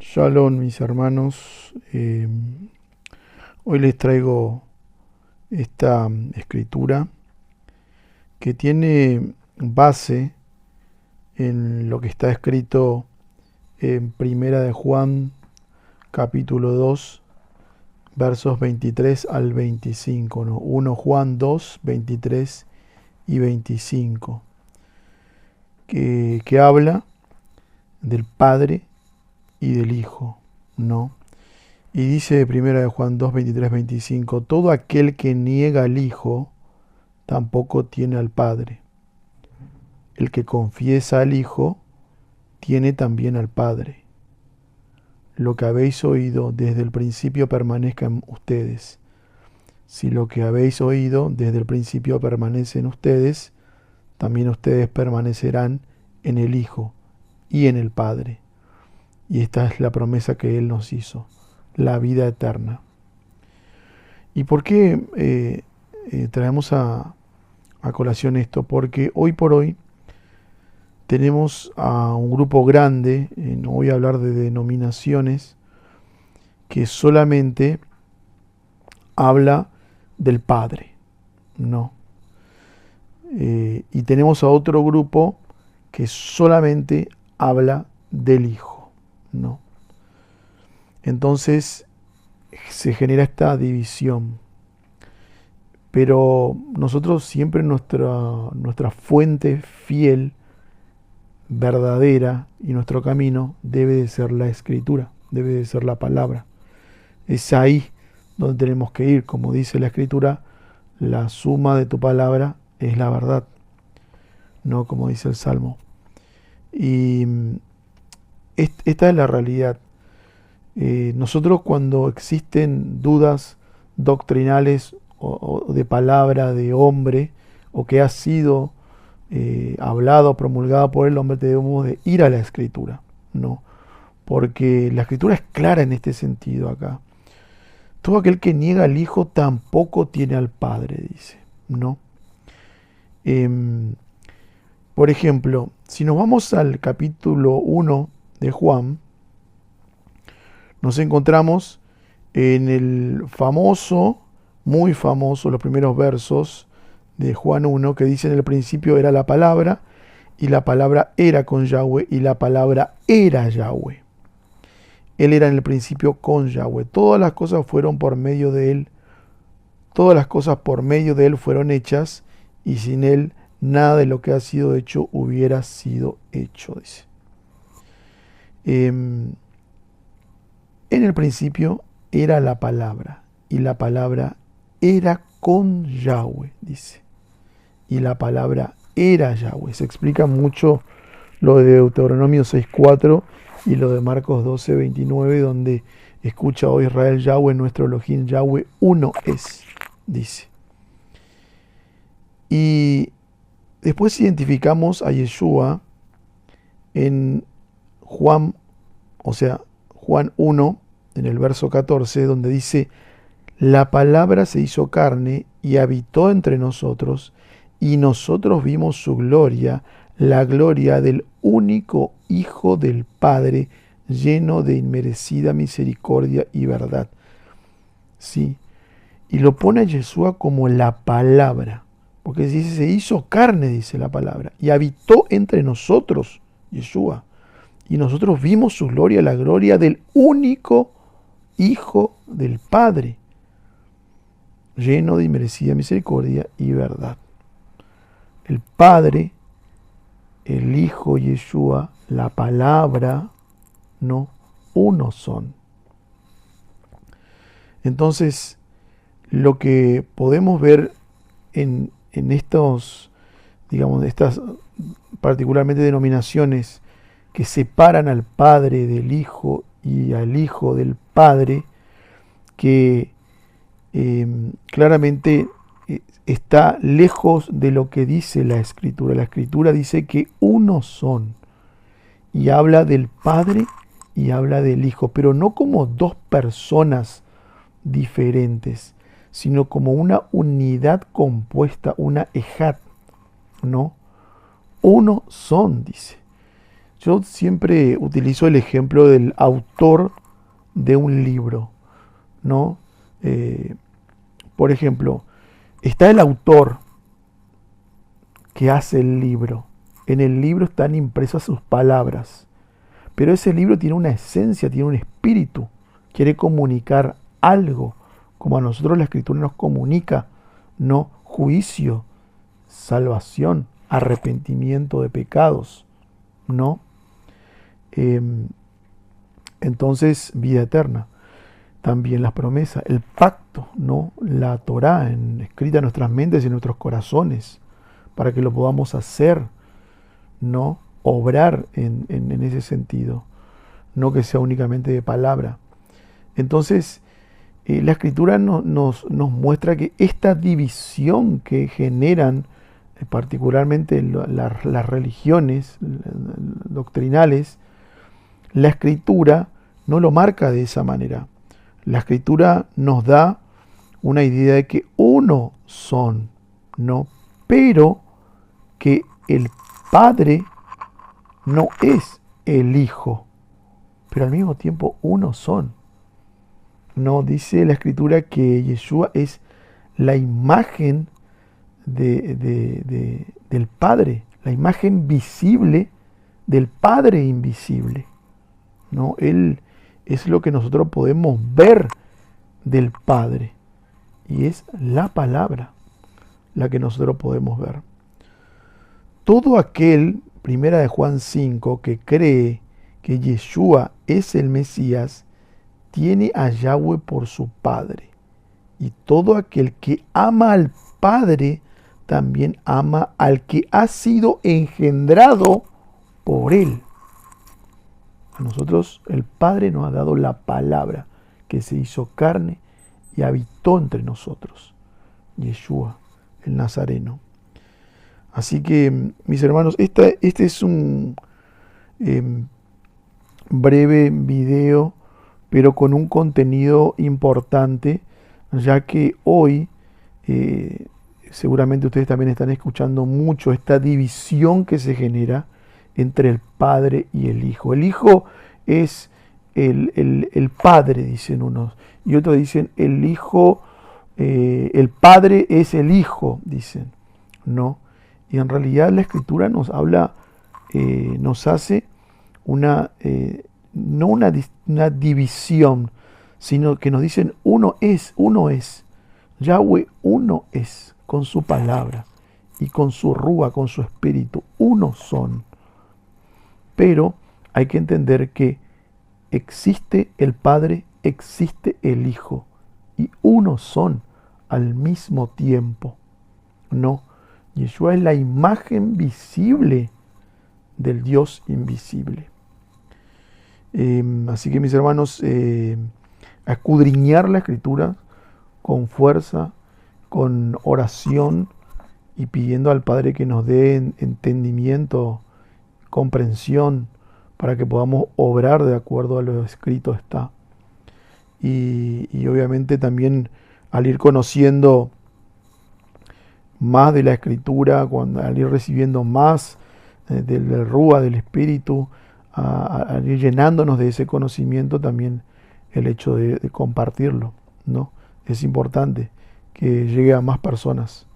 Shalom, mis hermanos. Hoy les traigo esta escritura que tiene base en lo que está escrito en Primera de Juan, capítulo 2, versos 23 al 25, ¿no? 1 Juan 2, 23 y 25, que habla del Padre y del Hijo, ¿no? Y dice de Primera de Juan 2, 23, 25, todo aquel que niega al Hijo tampoco tiene al Padre. El que confiesa al Hijo tiene también al Padre. Lo que habéis oído desde el principio permanezca en ustedes. Si lo que habéis oído desde el principio permanece en ustedes, también ustedes permanecerán en el Hijo y en el Padre. Y esta es la promesa que Él nos hizo, la vida eterna. ¿Y por qué traemos a colación esto? Porque hoy por hoy tenemos a un grupo grande, no voy a hablar de denominaciones, que solamente habla del Padre, no. Y tenemos a otro grupo que solamente habla del Hijo, no. Entonces se genera esta división. Pero nosotros siempre nuestra fuente fiel, verdadera y nuestro camino debe de ser la Escritura, debe de ser la palabra. Es ahí donde tenemos que ir. Como dice la Escritura, la suma de tu palabra es la verdad, no como dice el Salmo. Y esta es la realidad. Nosotros cuando existen dudas doctrinales o de palabra de hombre, o que ha sido hablado, promulgado por el hombre, debemos de ir a la Escritura, ¿no? Porque la Escritura es clara en este sentido acá. Todo aquel que niega al Hijo tampoco tiene al Padre, dice, ¿no? Por ejemplo, si nos vamos al capítulo 1 de Juan, nos encontramos en el famoso, muy famoso, los primeros versos de Juan 1, que dice: en el principio era la palabra, y la palabra era con Yahweh, y la palabra era Yahweh. Él era en el principio con Yahweh. Todas las cosas fueron por medio de Él. Todas las cosas por medio de Él fueron hechas, y sin Él nada de lo que ha sido hecho hubiera sido hecho, dice. En el principio era la palabra, y la palabra era con Yahweh, dice. Y la palabra era Yahweh. Se explica mucho lo de Deuteronomio 6.4 y lo de Marcos 12.29, donde escucha, oh Israel, Yahweh, nuestro Elohim, Yahweh, uno es, dice. Y después identificamos a Yeshua en Juan, o sea, Juan 1, en el verso 14, donde dice: la palabra se hizo carne y habitó entre nosotros, y nosotros vimos su gloria, la gloria del único Hijo del Padre, lleno de inmerecida misericordia y verdad. Sí, y lo pone a Yeshua como la palabra, porque dice, se hizo carne, dice la palabra, y habitó entre nosotros, Yeshua, y nosotros vimos su gloria, la gloria del único Hijo del Padre, lleno de inmerecida misericordia y verdad. El Padre, el Hijo Yeshua, la palabra, no, uno son. Entonces, lo que podemos ver en estos, digamos, estas particularmente denominaciones que separan al Padre del Hijo y al Hijo del Padre, que claramente está lejos de lo que dice la Escritura. La Escritura dice que uno son, y habla del Padre y habla del Hijo, pero no como dos personas diferentes, sino como una unidad compuesta, una ejat, ¿no? Uno son, dice. Yo siempre utilizo el ejemplo del autor de un libro, ¿no? Por ejemplo, está el autor que hace el libro. En el libro están impresas sus palabras, pero ese libro tiene una esencia, tiene un espíritu, quiere comunicar algo, como a nosotros la Escritura nos comunica, no juicio, salvación, arrepentimiento de pecados, ¿no? Entonces, vida eterna. También las promesas, el pacto, ¿no? La Torá escrita en nuestras mentes y en nuestros corazones, para que lo podamos hacer, ¿no? Obrar en ese sentido, no que sea únicamente de palabra. Entonces, la Escritura nos muestra que esta división que generan particularmente las religiones doctrinales, la Escritura no lo marca de esa manera. La Escritura nos da una idea de que uno son, ¿no? Pero que el Padre no es el Hijo, pero al mismo tiempo uno son. No, dice la Escritura que Yeshua es la imagen del Padre, la imagen visible del Padre invisible, ¿no? Él es lo que nosotros podemos ver del Padre y es la palabra la que nosotros podemos ver. Todo aquel, primera de Juan 5, que cree que Yeshua es el Mesías, tiene a Yahweh por su Padre. Y todo aquel que ama al Padre, también ama al que ha sido engendrado por Él. A nosotros el Padre nos ha dado la palabra que se hizo carne y habitó entre nosotros. Yeshua, el Nazareno. Así que, mis hermanos, este es un breve video, pero con un contenido importante, ya que hoy seguramente ustedes también están escuchando mucho esta división que se genera entre el Padre y el Hijo. El Hijo es el Padre, dicen unos, y otros dicen el Hijo, el Padre es el Hijo, dicen, ¿no? Y en realidad la Escritura nos habla, nos hace no una división, sino que nos dicen uno es. Yahweh uno es, con su palabra y con su rúa, con su espíritu, uno son. Pero hay que entender que existe el Padre, existe el Hijo, y uno son al mismo tiempo. No, Yeshua es la imagen visible del Dios invisible. Así que, mis hermanos, a escudriñar la Escritura con fuerza, con oración y pidiendo al Padre que nos dé entendimiento, comprensión, para que podamos obrar de acuerdo a lo escrito está. Y obviamente también al ir conociendo más de la Escritura, al ir recibiendo más del Rúa, del Espíritu, al ir llenándonos de ese conocimiento, también el hecho de compartirlo, ¿no? Es importante que llegue a más personas.